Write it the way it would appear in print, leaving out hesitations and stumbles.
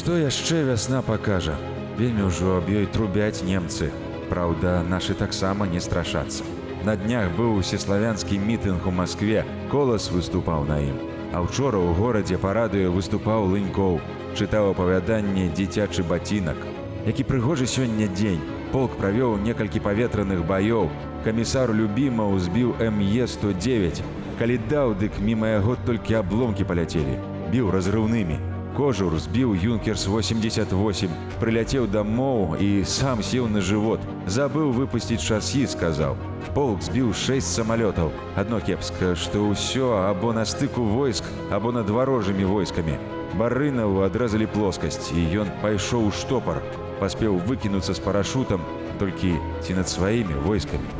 Што яшчэ вясна пакажа? Вельмі ўжо аб ёй трубяць немцы. Праўда, нашы таксама не страшацца. На днях быў усеславянскі мітынг у Маскве, Колас выступаў на ім. А учора ў горадзе па радыё выступаў Лынькоў, чытаў апавяданне «Дзіцячы бацінак». Які прыгожы сёння дзень. Полк правёў некалькі паветраных баёў. Камісар Любімаў збіў МЕ-109. Калі даў, дык міма яго толькі абломкі паляцелі. Біў разрыўнымі. Кожур збіў «Юнкерс-88», прыляцеў дамоў і сам сеў на жывот. Забыў выпусціць шасі, сказаў. Полк збіў 6 самалётаў. Адно кепска, што ўсё або на стыку войск, або над варожымі войскамі. Барынаву адрэзалі плоскасць, і ён пайшоў у штопар. Паспеў выкінуцца з парашутам, толькі ці над сваімі войскамі.